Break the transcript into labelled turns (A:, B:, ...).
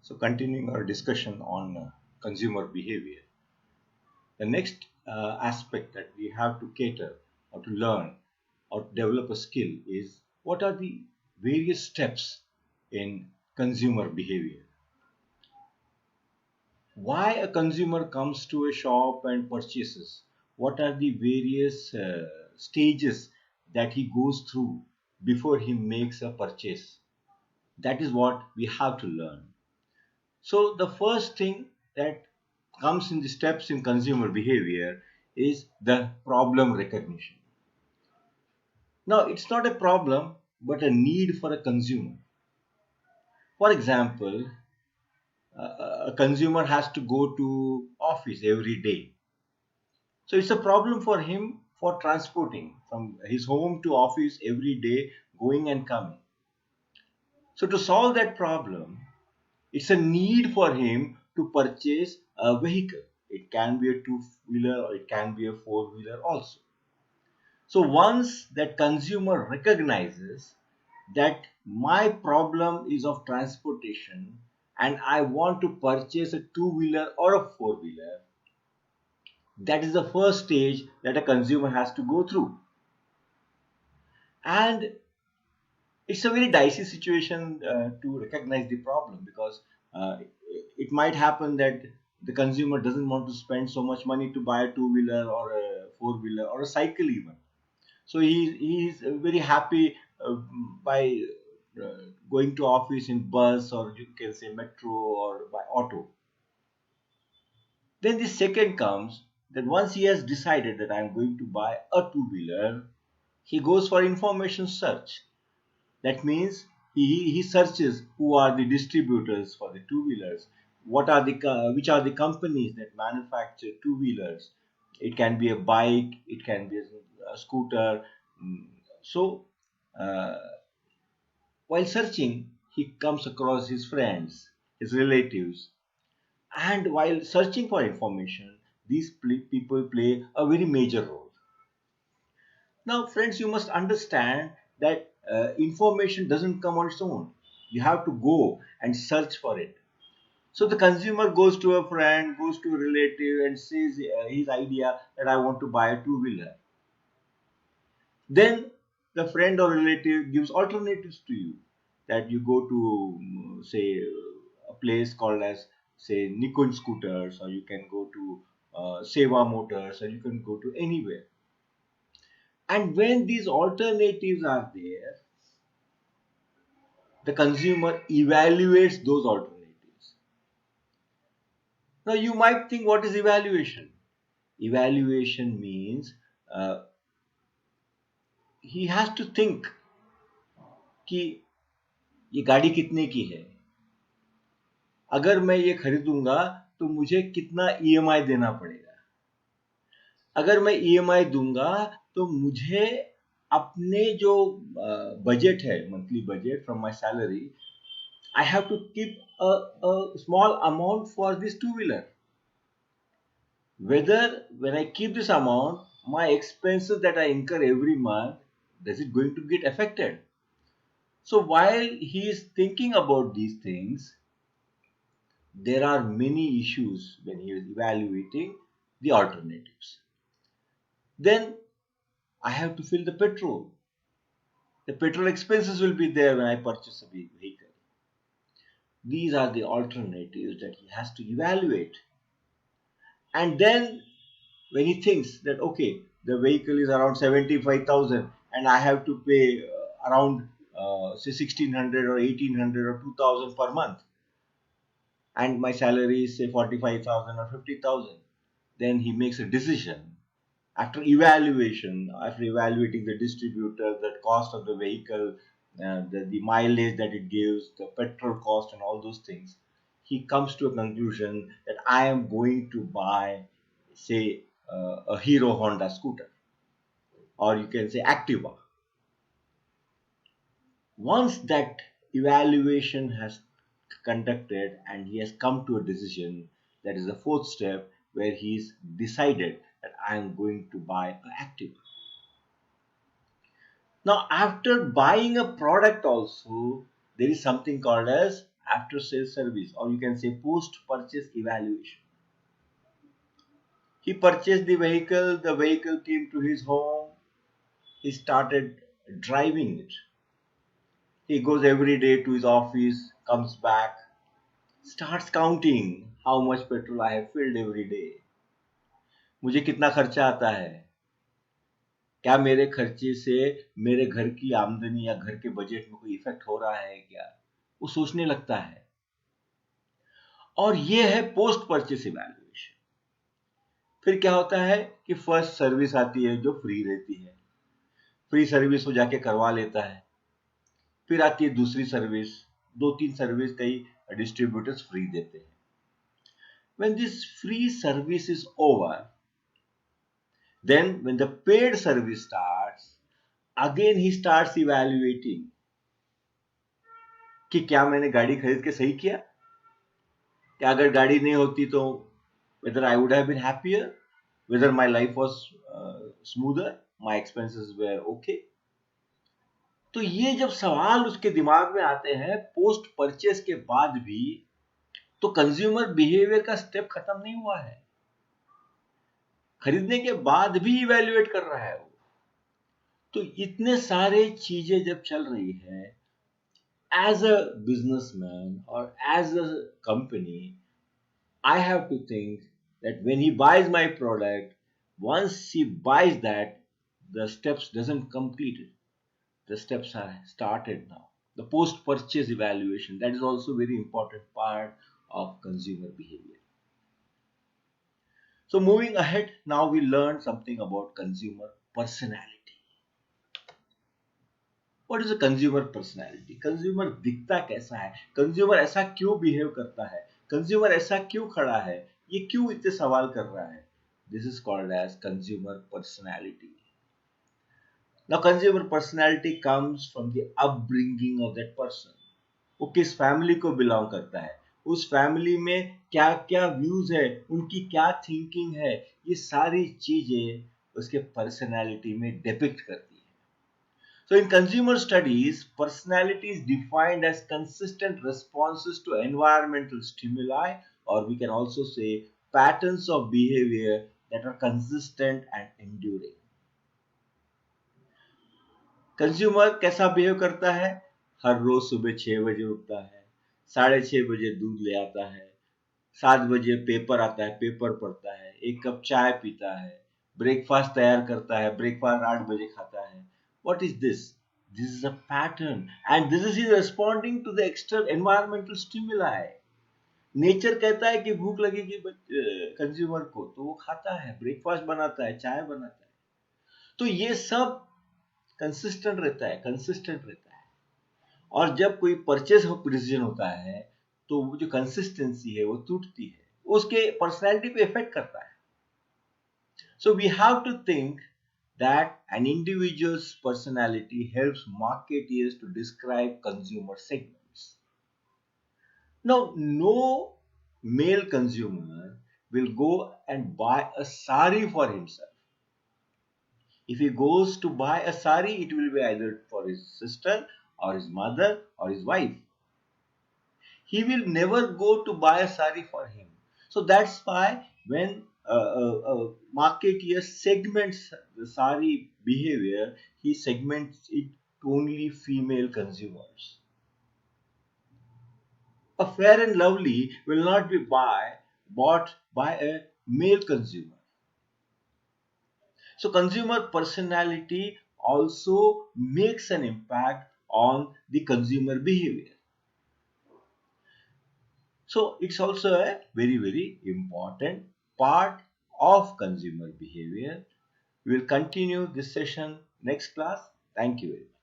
A: So, continuing our discussion on consumer behavior, the next aspect that we have to cater or to learn or to develop a skill is what are the various steps in consumer behavior. Why a consumer comes to a shop and purchases? What are the various stages that he goes through before he makes a purchase? That is what we have to learn. So the first thing that comes in the steps in consumer behavior is the problem recognition. Now it's not a problem but a need for a consumer. For example, a consumer has to go to office every day. So it's a problem for him for transporting from his home to office every day, going and coming. So to solve that problem, it's a need for him to purchase a vehicle. It can be a two-wheeler or it can be a four-wheeler also. So once that consumer recognizes that my problem is of transportation and I want to purchase a two-wheeler or a four-wheeler, that is the first stage that a consumer has to go through. And it's a very dicey situation to recognize the problem because it might happen that the consumer doesn't want to spend so much money to buy a two-wheeler or a four-wheeler or a cycle even. So he's very happy by going to office in bus, or you can say metro, or by auto. Then the second comes that once he has decided that I'm going to buy a two-wheeler, he goes for information search. That means he searches who are the distributors for the two wheelers, what are the which are the companies that manufacture two wheelers. It can be a bike, it can be a scooter. Mm, So uh, while searching, he comes across his friends, his relatives, and while searching for information, these people play a very major role. Now, friends, you must understand that information doesn't come on its own. You have to go and search for it. So the consumer goes to a friend, goes to a relative, and says his idea that I want to buy a two-wheeler. Then the friend or relative gives alternatives to you, that you go to say a place called as say Nikon Scooters, or you can go to Seva Motors, or you can go to anywhere. And when these alternatives are there, the consumer evaluates those alternatives. Now, you might think, what is evaluation? Evaluation means uh, he has to think कि ये गाड़ी कितने की है, अगर मैं ये खरीदूंगा तो मुझे कितना ईएमआई देना पड़ेगा, अगर मैं ईएमआई दूंगा तो मुझे अपने जो बजट है, monthly budget from my salary, I have to keep a small amount for this two wheeler. Whether when I keep this amount, my expenses that I incur every month, does it going to get affected? So while he is thinking about these things, there are many issues when he is evaluating the alternatives. Then I have to fill the petrol. The petrol expenses will be there when I purchase a vehicle. These are the alternatives that he has to evaluate. And then when he thinks that okay, the vehicle is around 75,000 and I have to pay around say 1600 or 1800 or 2000 per month, and my salary is say 45,000 or 50,000, then he makes a decision after evaluation, after evaluating the distributor, the cost of the vehicle, the mileage that it gives, the petrol cost, and all those things. He comes to a conclusion that I am going to buy, say, a Hero Honda scooter, or you can say Activa. Once that evaluation has conducted and he has come to a decision, that is the fourth step where he's decided that I am going to buy an Activa. Now, after buying a product also, there is something called as after sales service, or you can say post purchase evaluation. He purchased the vehicle came to his home, he started driving it. He goes every day to his office, comes back, starts counting how much petrol I have filled every day. मुझे कितना खर्चा आता है, क्या मेरे खर्चे से मेरे घर की आमदनी या घर के बजट में कोई इफेक्ट हो रहा है क्या, वो सोचने लगता है। और ये है पोस्ट परचेस इवैल्यूएशन। फिर क्या होता है कि फर्स्ट सर्विस आती है जो फ्री रहती है, फ्री सर्विस वो जाके करवा लेता है। फिर आती है दूसरी सर्विस, 2-3 सर्विस कई डिस्ट्रीब्यूटर्स फ्री देते हैं। When this free service is over, then when the paid service starts, again he starts evaluating कि क्या मैंने गाड़ी खरीद के सही किया, क्या अगर गाड़ी नहीं होती तो whether I would have been happier, whether my life was smoother, my expenses were okay. तो ये जब सवाल उसके दिमाग में आते हैं पोस्ट परचेस के बाद भी, तो कंज्यूमर बिहेवियर का स्टेप खत्म नहीं हुआ है, खरीदने के बाद भी इवैल्यूएट कर रहा है वो। तो इतने सारे चीजें जब चल रही है, एज अ बिजनेसमैन और as a company, I have to think that when he buys my product, once he buys that, the steps doesn't complete it. The steps are started now. The post-purchase evaluation, that is also very important part of consumer behavior. So moving ahead, now we learn something about consumer personality. What is a consumer personality? Consumer दिखता कैसा है, consumer ऐसा क्यों behave करता है, consumer ऐसा क्यों खड़ा है, ये क्यों इतने सवाल कर रहा है? This is called as consumer personality. Now consumer personality comes from the upbringing of that person. वो किस फैमिली को बिलोंग करता है, उस फैमिली में क्या क्या व्यूज है, उनकी क्या थिंकिंग है, ये सारी चीजें उसके पर्सनैलिटी में डिपिक्ट करती है। So in consumer studies, personality is defined as consistent responses to environmental stimuli, or we can also say patterns of behavior that are consistent and enduring. Consumer कैसा बिहेव करता है? हर रोज सुबह 6 बजे उठता है, 6:30 बजे दूध ले आता है, 7 बजे पेपर आता है, पेपर पढ़ता है, 1 कप चाय पीता है, ब्रेकफास्ट तैयार करता है, ब्रेकफास्ट 8 बजे खाता है। What is this? This is a pattern, and this is responding to the external environmental stimuli. Nature कहता है कि भूख लगेगी कंज्यूमर को, तो वो खाता है, ब्रेकफास्ट बनाता है, चाय बनाता है। तो ये सब कंसिस्टेंट रहता है, कंसिस्टेंट रहता है। और जब कोई परचेज डिसीजन होता है, तो वो जो कंसिस्टेंसी है वो टूटती है, उसके पर्सनैलिटी पे इफेक्ट करता है। So we have to think that an individual's personality helps marketeers to describe consumer segments. Now, no male consumer will go and buy a sari for himself. If he goes to buy a sari, it will be either for his sister or his mother or his wife. He will never go to buy a sari for him. So that's why when marketeer segments the sari behavior, he segments it to only female consumers. A fair and lovely will not be bought by a male consumer. So consumer personality also makes an impact on the consumer behavior. So it's also a very, very important part of consumer behavior. We will continue this session next class. Thank you very much.